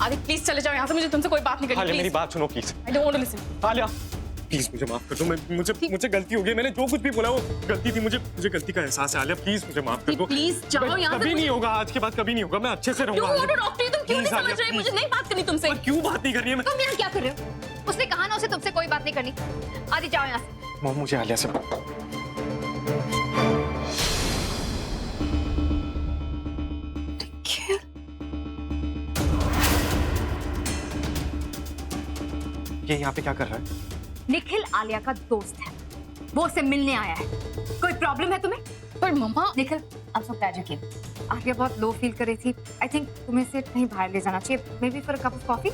आदि प्लीज चले जाओ यहाँ से, मुझे तुमसे कोई बात नहीं करनी। आलिया मेरी बात सुनो please. I don't want to listen. Alia please मुझे माफ कर दो, मुझे गलती हो गई, मैंने जो कुछ भी बोला वो गलती थी, मुझे गलती का एहसास है। आलिया प्लीज मुझे माफ कर दो। प्लीज जाओ यहाँ से। कभी नहीं होगा, आज के बाद कभी नहीं होगा, मैं अच्छे से रहूंगा। तुम क्यों नहीं समझ रहे? मुझे नहीं बात करनी तुमसे। क्यों बात नहीं करनी है? तुम यहाँ क्या कर रहे हो? उसने कहा ना उसे तुमसे कोई बात नहीं करनी। आदि जाओ यहाँ से। मुझे आलिया से ये यहाँ पे क्या कर रहा है? निखिल आलिया का दोस्त है, वो उसे मिलने आया है। कोई प्रॉब्लम है तुम्हें? पर मम्मा Nikhil, I am so glad you came. Alia बहुत लो फील कर रही थी। आई थिंक तुम्हें इसे कहीं बाहर ले जाना चाहिए, may be for a cup of coffee.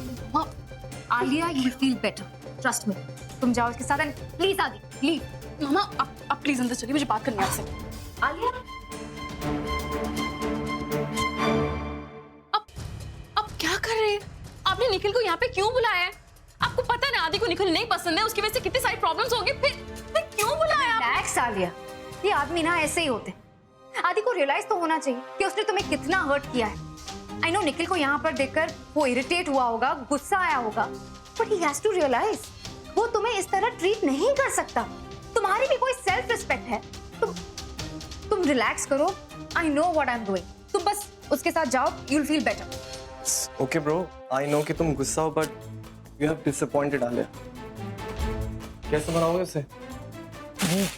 Alia, you feel better, trust me. तुम जाओ इसके साथ, प्लीज आदि प्लीज। मम्मा आप प्लीज अंदर चलिए, मुझे बात करनी है आपसे। आलिया अब क्या कर रहे हैं? आपने निखिल को यहाँ पे क्यों बुलाया है? आपको पता है ना आदि को निखिल नहीं पसंद है, उसकी वजह से कितनी सारी प्रॉब्लम्स होंगी। फिर क्यों बुलाया? रिलैक्स आलिया, ये आदमी ना ऐसे ही होते हैं। आदि को रियलाइज तो होना चाहिए कि उसने तुम्हें कितना हर्ट किया है। आई नो निखिल को यहाँ पर देखकर वो इरिटेट हुआ होगा, गुस्सा आया होगा, but he has to realise वो तुम्हें इस तरह ट्रीट नहीं कर सकता। तुम्हारी भी कोई सेल्फ रिस्पेक्ट है। तुम रिलैक्स करो। I know what I am doing. तुम बस उसके साथ जाओ, you will feel better. Okay bro, I know कि तुम गुस्सा हो, but you have disappointed Alia. कैसे मनाओगे उसे?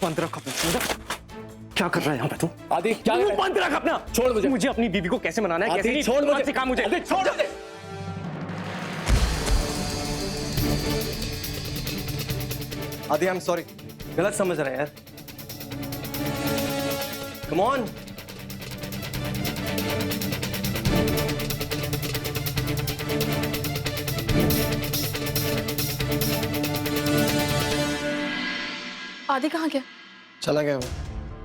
बंद रख अपना। क्या कर रहा है यहाँ पे तू? आदि क्या कर रहा है? बंद रख अपना। छोड़ मुझे। मुझे अपनी बीवी को कैसे मनाना है, कैसे नहीं, छोड़ मुझे। सिखा मुझे। आदि छोड़ मुझे। आदि आई एम सॉरी, गलत समझ रहे हैं यार। Come on. आदि कहाँ गया? चला गया वो।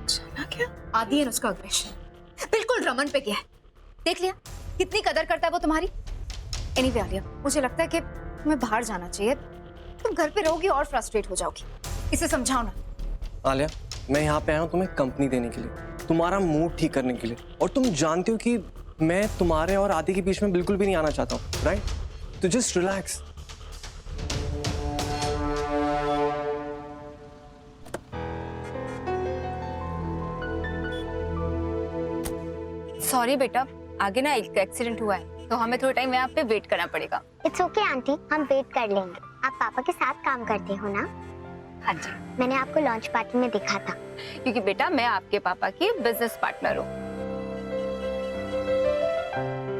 चला गया? आदि है उसका अग्रेशन बिल्कुल रमन पे गया है। देख लिया कितनी कदर करता है वो तुम्हारी। एनीवे आलिया, मुझे लगता है कि तुम्हें बाहर जाना चाहिए। तुम घर पे रहोगी और फ्रस्ट्रेट हो जाओगी। इसे समझाओ ना। आलिया, मैं यहाँ पे आया हूँ तुम्हें कंपनी देने के लिए, तुम्हारा मूड ठीक करने के लिए। और तुम जानती हो कि मैं तुम्हारे और आदि के बीच में बिल्कुल भी नहीं आना चाहता हूँ, राइट? तो जस्ट रिलैक्स। सॉरी बेटा, आगे ना एक एक्सीडेंट हुआ है तो हमें थोड़ा टाइम यहाँ पे वेट करना पड़ेगा। इट्स ओके आंटी, हम वेट कर लेंगे। आप पापा के साथ काम करते हो ना? हाँ जी, मैंने आपको लॉन्च पार्टी में देखा था। क्योंकि बेटा मैं आपके पापा की बिजनेस पार्टनर हूँ।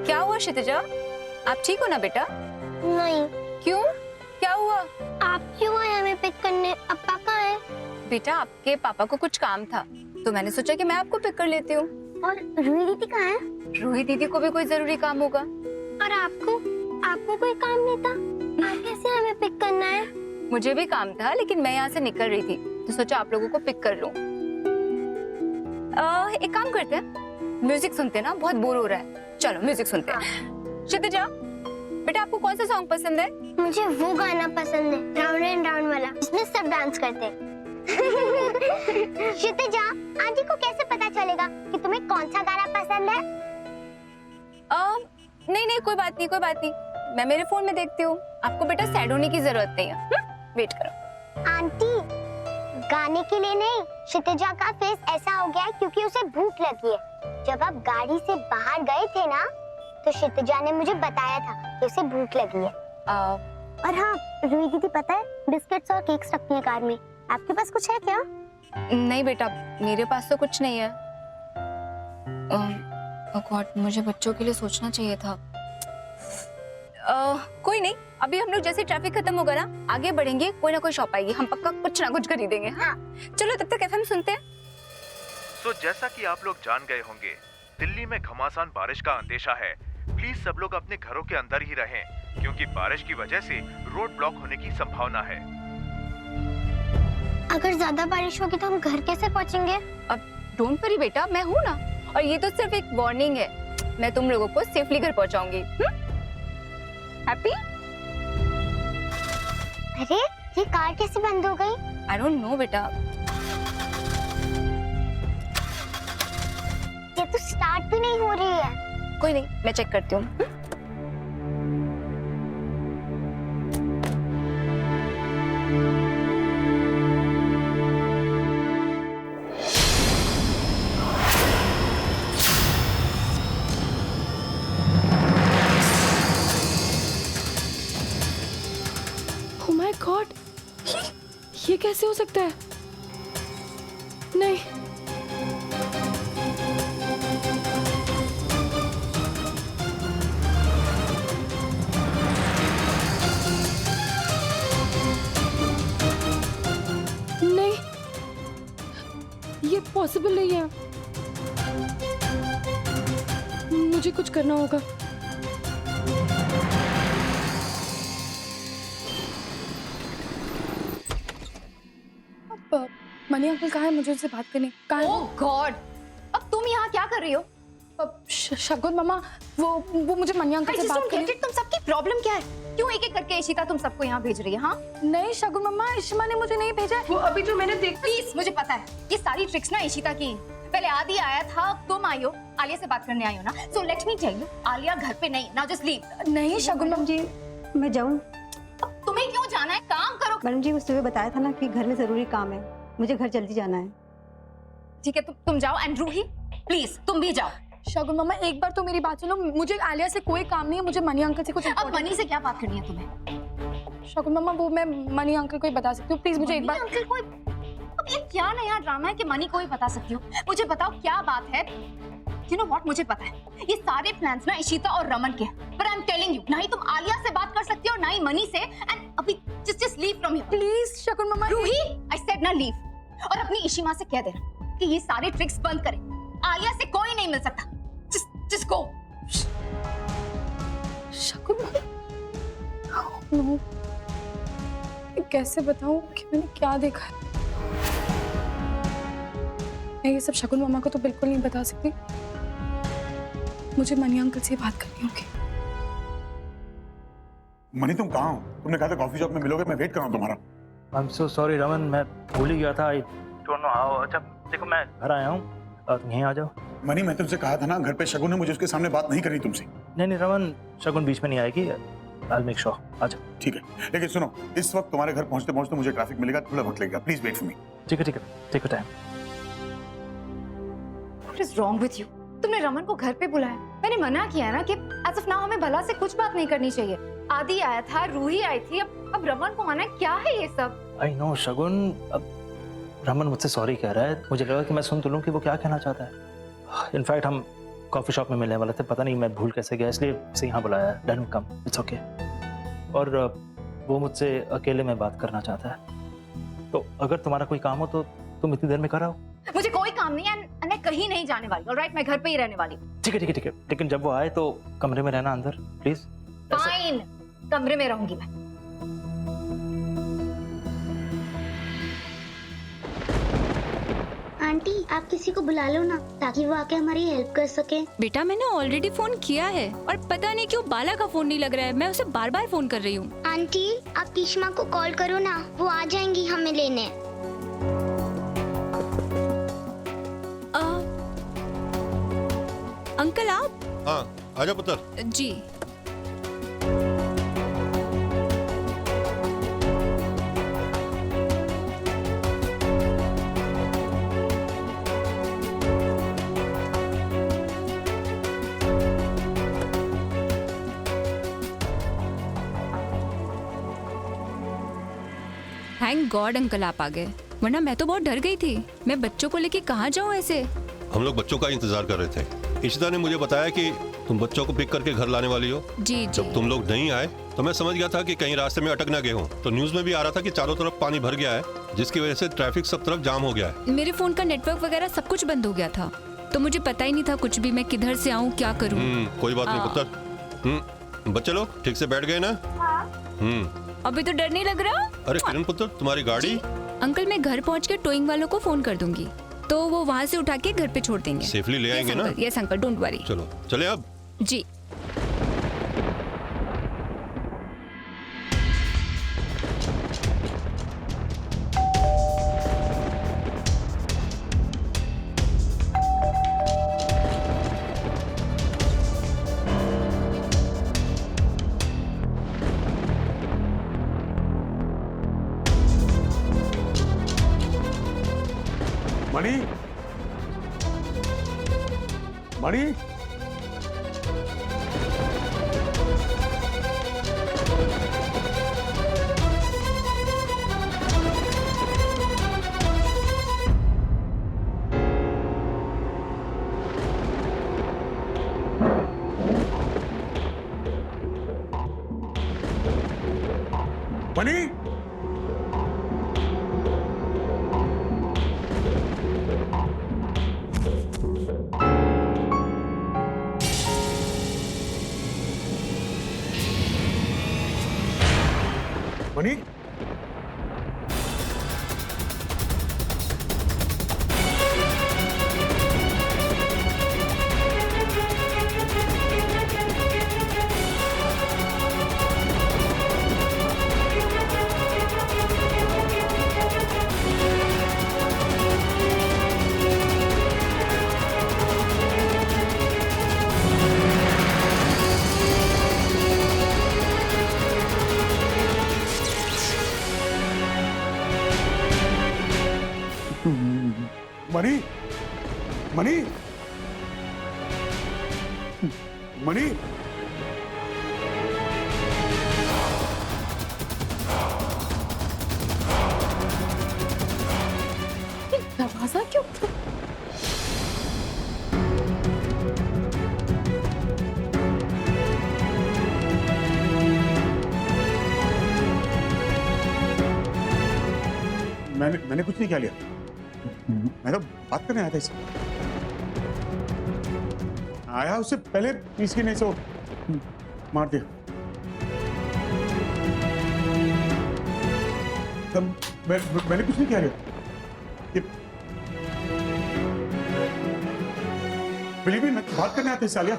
क्या हुआ क्षितिजा, आप ठीक हो ना बेटा? नहीं। क्यों, क्या हुआ? आप क्यों आए हमें पिक करने? अब पापा है। बेटा आपके पापा को कुछ काम था तो मैंने सोचा कि मैं आपको पिक कर लेती हूँ। और रूही दीदी कहाँ है? रूही दीदी को भी कोई जरूरी काम होगा। और आपको कोई काम नहीं था? आप कैसे हमें पिक करना है? मुझे भी काम था लेकिन मैं यहाँ से निकल रही थी तो सोचा आप लोगों को पिक कर लूं। एक काम करते हैं, म्यूजिक सुनते हैं ना, बहुत बोर हो रहा है। चलो म्यूजिक सुनते हैं। क्षितिजा बेटा आपको कौन सा सॉन्ग पसंद है? मुझे वो गाना पसंद है, राउंड एंड राउंड वाला, जिसमें सब डांस करते हैं। क्षितिजा, आंटी को कैसे पता चलेगा कि तुम्हें कौन सा गाना पसंद है? नहीं कोई बात नहीं, मैं मेरे फोन में देखती हूँ। आपको बेटा सैड होने की जरूरत नहीं है। वेट करो। आंटी, गाने के लिए नहीं, क्षितिजा का फेस ऐसा हो गया है क्योंकि उसे भूख लगी है। जब आप गाड़ी से बाहर गए थे ना, तो क्षितिजा ने मुझे बताया था कि उसे भूख लगी है। और हाँ, रूही दीदी पता है बिस्किट्स और केक्स रखती है कार में। आपके पास कुछ है क्या? नहीं बेटा, मेरे पास तो कुछ नहीं है। गॉड, मुझे बच्चों के लिए सोचना चाहिए था। कोई नहीं, अभी हम लोग जैसे ट्रैफिक खत्म होगा ना, आगे बढ़ेंगे, कोई ना कोई शॉप आएगी, हम पक्का कुछ ना कुछ खरीदेंगे। हाँ चलो तब तक एफएम सुनते हैं। तो जैसा कि आप लोग जान गए होंगे, दिल्ली में घमासान बारिश का अंदेशा है। प्लीज सब लोग अपने घरों के अंदर ही रहें, क्योंकि बारिश की वजह से रोड ब्लॉक होने की संभावना है। अगर ज्यादा बारिश होगी तो हम घर कैसे पहुंचेंगे? अब डोंट वरी बेटा, मैं हूँ ना, और ये तो सिर्फ एक वार्निंग है। मैं तुम लोगों को सेफली घर पहुंचाऊंगी। हैप्पी? अरे ये कार कैसे बंद हो गई? आई डोंट नो बेटा। ये तो स्टार्ट भी नहीं हो रही है। कोई नहीं, मैं चेक करती हूँ। कैसे हो सकता है? नहीं, नहीं, ये पॉसिबल नहीं है। मुझे कुछ करना होगा। मनी अंकल कहाँ है? मुझे उनसे बात करनी। कहाँ है? ओह गॉड, अब तुम यहाँ क्या कर रही हो? शगुन मामा, वो मुझे मनी अंकल से बात करनी। तुम सबकी प्रॉब्लम क्या है? क्यों एक एक करके इशिता तुम सबको यहाँ भेज रही है? हाँ नहीं शगुन मामा, इशिमा ने मुझे नहीं भेजा है। वो अभी जो मैंने देख, प्लीज, मुझे पता है ये सारी ट्रिक्स ना इशिता की। पहले आदि आया था, तुम आई हो, आलिया से बात करने आई हो ना। So let me tell you, Alia घर पे नहीं, नाउ जस्ट लीव। नहीं शगुन मामा जी, मैं जाऊँ? तुम्हें क्यों जाना है? काम करो। मैडम जी, उस सुबह बताया था ना कि घर में जरूरी काम है, मुझे घर जल्दी जाना है। ठीक है, तुम जाओ। एंड रूही प्लीज तुम भी जाओ। शगुन मामा एक बार तो मेरी बात सुनो। मुझे आलिया से कोई काम नहीं है, मुझे मनी अंकल से कुछ। अब मनी से क्या बात करनी है तुम्हें? शगुन मामा वो मैं मनी अंकल को ही बता सकती हूँ, प्लीज मुझे एक बार। अंकल कोई, अब ये क्या नया ड्रामा है कि मनी को ही बता सकती हो? मुझे बताओ क्या बात है। यू नो व्हाट, मुझे पता है ये सारे प्लान्स ना इशिता और रमन के, पर आई एम टेलिंग यू, ना ही तुम आलिया से बात कर सकती हो ना ही मनी से। एंड अभी just leave from here please Shagun मामा। रूही, आई सेड ना लीव। और अपनी इशिमा से कह देना कि ये सारे ट्रिक्स बंद करे। आलिया से कोई नहीं मिल सकता। Just go. शगुन मामा, कैसे बताऊं कि मैंने क्या देखा है? मैं ये सब शगुन मामा को तो बिल्कुल नहीं बता सकती। मुझे मनी अंकल से बात करनी होगी। मनी तुम कहाँ हो? तुमने कहा था कॉफी शॉप में मिलोगे, मैं वेट कर रहा हूँ तुम्हारा। I'm so sorry रमन, मैं भूल ही गया था। I don't know how। अच्छा देखो, मैं घर आया हूँ और तुम यहीं आ जाओ। मनी मैं तुमसे कहा था ना, घर पे शगुन है, मुझे उसके सामने बात नहीं करनी तुमसे। नहीं रमन, शगुन बीच में नहीं आएगी। I'll make sure। आ जाओ। ठीक है, लेकिन सुनो, इस वक्त तुम्हारे घर पहुंचते पहुंचते मुझे ट्रैफिक मिलेगा, थोड़ा वक्त लगेगा। Please wait for me. ठीक है, take your time. What is wrong with you? तुमने रमन को घर पे बुलाया। मैंने मना किया ना कि as of now हमें भला से कुछ बात नहीं करनी चाहिए। आदि आया था, रूही आई थी, अब रमन को आना है। क्या है ये सब? I know शगुन, अब रमन मुझसे सॉरी कह रहा है। मुझे लगा कि मैं सुन तो लूं कि वो क्या कहना चाहता है। इनफैक्ट हम कॉफी शॉप में मिलने वाले थे, पता नहीं मैं भूल कैसे गया, इसलिए उसे यहाँ बुलाया है। Let him come, it's okay. और वो मुझसे अकेले में बात करना चाहता है, तो अगर तुम्हारा कोई काम हो तो तुम इतनी देर में कर आओ। मुझे कोई काम नहीं है, मैं कहीं नहीं जाने वाली। ऑलराइट, मैं घर पे ही रहने वाली हूँ। ठीक है, लेकिन जब वो आए तो कमरे में रहना अंदर, प्लीज। फाइन, कमरे में रहूंगी मैं। आंटी, आप किसी को बुला लो ना, ताकि वो आके हमारी हेल्प कर सके। बेटा मैंने ऑलरेडी फोन किया है और पता नहीं क्यों बाला का फोन नहीं लग रहा है। मैं उसे बार बार फोन कर रही हूँ। आंटी, आप तीष्मा को कॉल करो ना, वो आ जाएंगी हमें लेने। अंकल आप? हाँ, आजा पुत्र। जी। थैंक गॉड अंकल आप आ गए, वरना मैं तो बहुत डर गई थी। मैं बच्चों को लेके कहाँ जाऊँ ऐसे? हम लोग बच्चों का इंतजार कर रहे थे। इशिता ने मुझे बताया कि तुम बच्चों को पिक करके घर लाने वाली हो। जी। जब तुम लोग नहीं आए तो मैं समझ गया था कि कहीं रास्ते में अटक ना गए हो। तो न्यूज में भी आ रहा था कि चारों तरफ पानी भर गया है, जिसकी वजह से ट्रैफिक सब तरफ जाम हो गया है। मेरे फोन का नेटवर्क वगैरह सब कुछ बंद हो गया था, तो मुझे पता ही नहीं था कुछ भी, मैं किधर से आऊँ, क्या करूँ। कोई बात नहीं पुत्र। बच्चे लोग ठीक से बैठ गए ना? अभी तो डर नहीं लग रहा? अरे किरण पुत्र, तुम्हारी गाड़ी? अंकल मैं घर पहुँच के टोइंग वालों को फोन कर दूंगी, तो वो वहाँ से उठा के घर पे छोड़ देंगे। सेफली ले आएंगे ना? Yes uncle, don't worry. चलो चले अब। जी। मणि, मणि, मनी मनी मनी दरवाजा क्यों? मैंने कुछ नहीं किया लिया। मैं तो बात करने आया था इससे। आया उससे पहले इसकी नहीं सो मार दिया। तब मैंने कुछ नहीं किया लिया। बिलीव मी, मैं बात करने आते सालिया।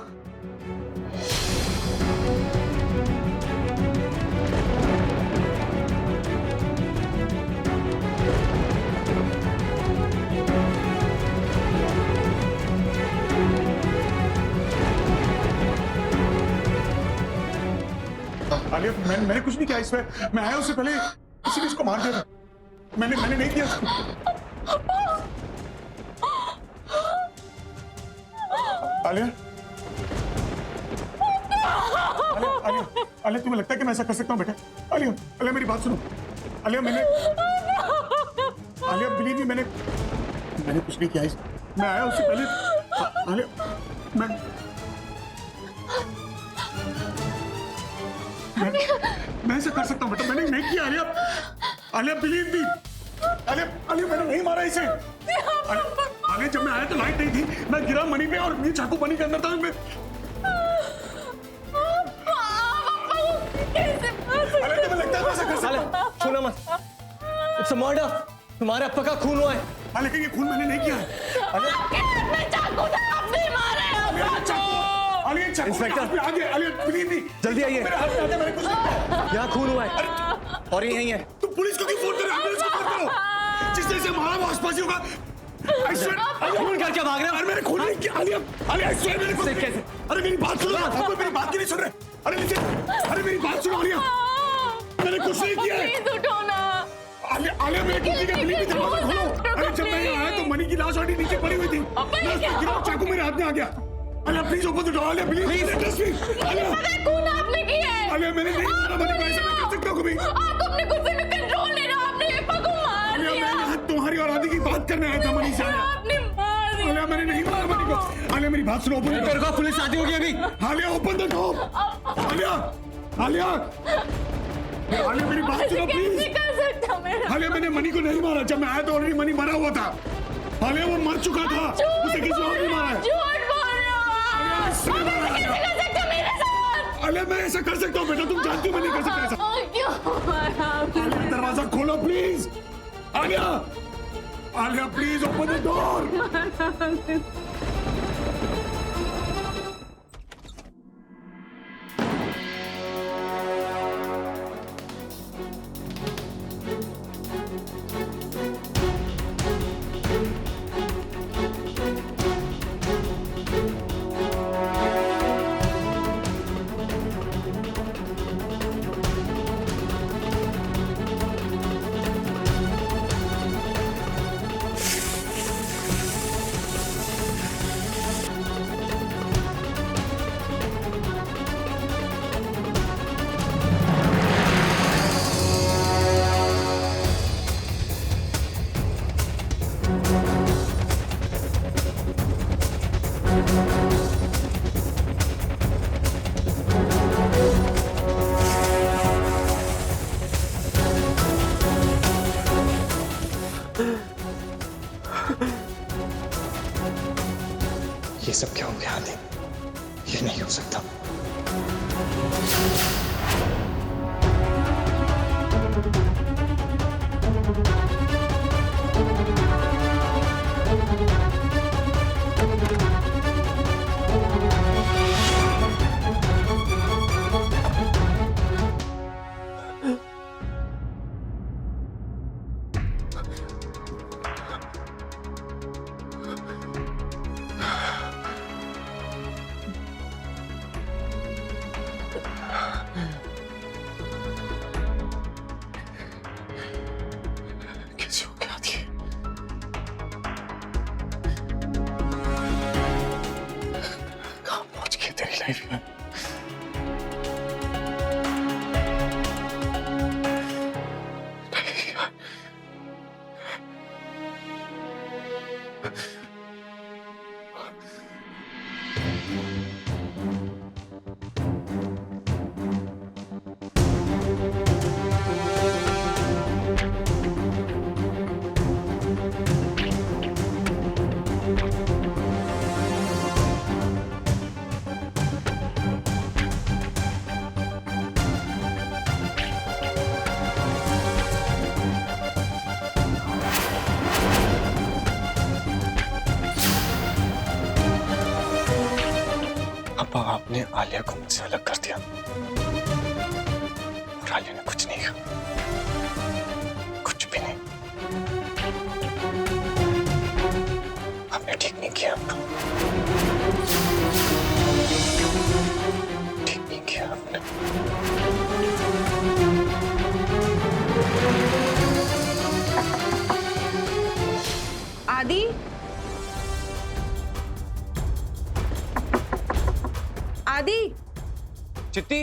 आलिया, मैंने कुछ नहीं किया इसमें। मैं आया उससे पहले किसी ने इसको मार दिया था। मैंने नहीं किया उसको। आलिया, आलिया, तुम्हें लगता है कि मैं ऐसा कर सकता हूँ बेटा? आलिया मेरी बात सुनो। आलिया बिलीव मी, मैंने कुछ नहीं किया। मैं आया उससे पहले। आलिया, मैं ऐसा कर सकता हूँ बेटा? मैंने नहीं किया। Alia believe me. आलिया मैंने नहीं मारा इसे। आलिया जब मैं आया तो लाइट नहीं थी। मैं गिरा मनी पे और ये चाकू मनी के अंदर था। मैं आलिया तुम्हें लगता है ऐसा कर सकता? सुनो मत, इट्स अ मर्डर। तुम्हारे अप्पा का खून हुआ है। लेकिन ये खून मैंने नहीं किया है। इंस्पेक्टर आगे, बिलीव मी, जल्दी आइए। मैंने कुछ नहीं किया। यहाँ खून हुआ है और ये यहीं है। तुम पुलिस को क्यों फोन कर रहे हो? एम्बुलेंस को फोन करो। जिसने इसे मारा वो आसपास ही होगा। खून करके भाग रहे हो? अरे मैंने खून नहीं किया। आलिया आई मैंने कुछ कैसे? अरे मेरी बात सुनो। आप मेरी बात क्यों नहीं सुन रहे? अरे नीचे, अरे मेरी बात सुनो आलिया। मैंने कुछ नहीं किया है। प्लीज उठो ना। आलिया मैं कुछ नहीं किया। बिलीव मी, दरवाजा खोलो। अरे जब मैं यहाँ आया तो मनी की लाश ऑलरेडी नीचे पड़ी हुई थी। मैं उसको गिरा, चाकू मेरे हाथ में आ गया। Alia please open the door. Alia believe me, trust me. Alia खून आपने किया है। आलिया मैंने नहीं मारा मनी को। ऐसा मैं कर सकता हूँ कभी? आप अपने गुस्से में कंट्रोल नहीं रहा। आपने अप्पा को मार आलिया दिया। मैं यहाँ तुम्हारी और आदि की बात करने आया था मनी से। आपने मार दिया। आलिया मैंने नहीं मारा मनी को। आलिया मेरी बात सुनो। Open the door. पुलिस आती होगी अभी। Alia open the door. Alia मेरी बात सुनो प्लीज। कैसे कर सकता मेरा? आलिया मैंने मनी को नहीं मारा। जब मैं आया तो ऑलरेडी मनी मरा हुआ था। आलिया वो मर चुका था। उसे किसी और ने मारा है। झूठ बोल रहे हो आप। ऐसे नहीं मारा। कैसे कर सकते हो मेरे साथ? आलिया मैं ऐसा कर सकता हूँ बेटा। तुम जानती हो मैं नहीं कर सकता ऐसा। क्यों मारा आपने? आलिया दरवाजा खोलो please. Alia please open the door. ये सब क्या हो गया आदि? ये नहीं हो सकता। नहीं। अब आपने आलिया को मुझसे अलग कर दिया और आलिया ने कुछ नहीं कहा, कुछ भी नहीं। आपने ठीक नहीं किया, ठीक नहीं किया आपने। आदि, आदि, चिट्टी,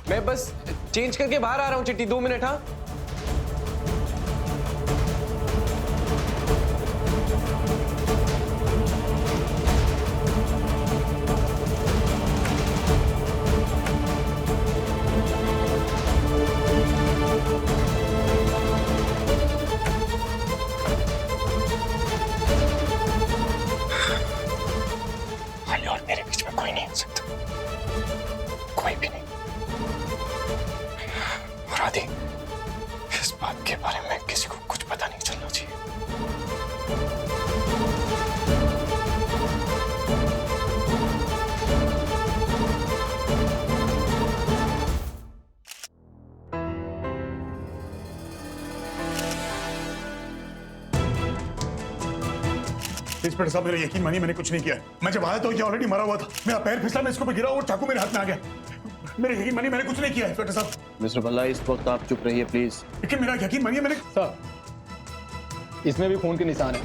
मैं बस चेंज करके बाहर आ रहा हूँ चिट्टी, 2 मिनट। हाँ आलिया और मेरे बीच में कोई नहीं आ सकता, कोई भी नहीं। और आदि, इस बात के बारे में किसी को कुछ पता नहीं चलना चाहिए। इंस्पेक्टर साहब, मेरा यकीन मानिए, मैंने कुछ नहीं किया। मैं जब आया तो ये ऑलरेडी मरा हुआ था। मेरा पैर फिसला, मैं इसके ऊपर गिरा और चाकू मेरे हाथ में आ गया। मेरे यकीन मानिए, मैंने कुछ नहीं किया इंस्पेक्टर साहब। मिस्टर भल्ला, इस वक्त आप चुप रहिए प्लीज। लेकिन मेरा यकीन मानिए, मैंने साहब, इसमें भी खून के निशान है।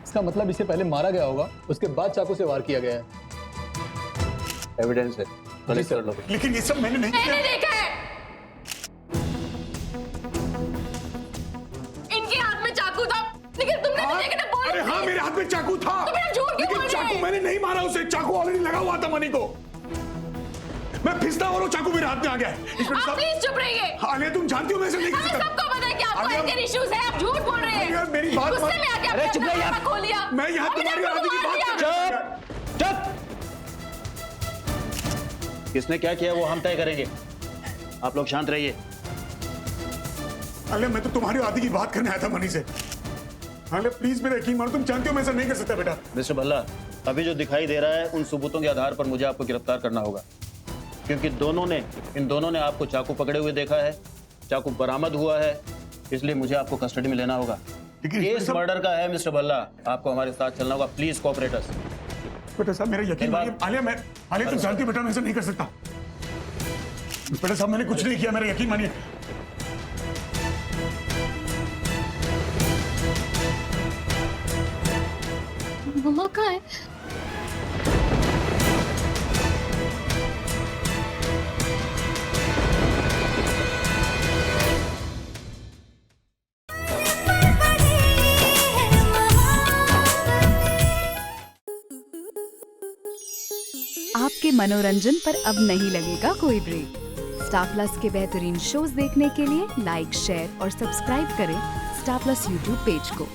इसका मतलब इसे पहले मारा गया होगा, उसके बाद चाकू से वार किया गया है। एविडेंस है, कलेक्ट कर लो। लेकिन ये सब मैंने नहीं किया। मैंने देखा है, इनके हाथ में चाकू था, लेकिन तुमने भी देखा ना। अरे हाँ, मेरे हाथ में चाकू था, लेकिन चाकू मैंने नहीं मारा उसे। चाकू ऑलरेडी लगा हुआ था मनी को। मैं फिसला और वो चाकू मेरे हाथ में आ गया। आप प्लीज चुप रहिए। आलिया, तुम जानती हो मैं ऐसे नहीं कर हमें सकता। सबको पता है कि आपको एंगर इश्यूज है, आप झूठ बोल रहे हैं। यार, मेरी बात गुस्से में आके आपने अपना मुंह खोल लिया। मैं यहाँ तुम्हारी और आदि की बात कर रहा हूँ। चुप! किसने क्या किया वो हम तय करेंगे, आप लोग शांत रहिए। आलिया, मैं तो तुम्हारी और आदि की बात करने आया था मनी से। आलिया, प्लीज मेरा यकीन मानो, तुम जानती हो मैं ऐसा नहीं कर सकता बेटा। मिस्टर भल्ला, अभी जो दिखाई दे रहा है उन सबूतों के आधार पर मुझे आपको गिरफ्तार करना होगा, क्योंकि इन दोनों ने आपको चाकू पकड़े हुए देखा है, चाकू बरामद हुआ है, इसलिए मुझे आपको कस्टडी में लेना होगा। केस मर्डर का है मिस्टर भल्ला, आपको हमारे साथ चलना होगा। प्लीज कोऑपरेट अस। बेटा साहब, मेरा यकीन मानिए। आलिया, तुम जानती हो बेटा मैं ऐसा नहीं कर सकता। बेटा साहब, मैंने कुछ नहीं किया, मेरा यकीन मानिए। मम्मा कहाँ है? आपके मनोरंजन पर अब नहीं लगेगा कोई ब्रेक। स्टार प्लस के बेहतरीन शोज देखने के लिए लाइक, शेयर और सब्सक्राइब करें स्टार प्लस यूट्यूब पेज को।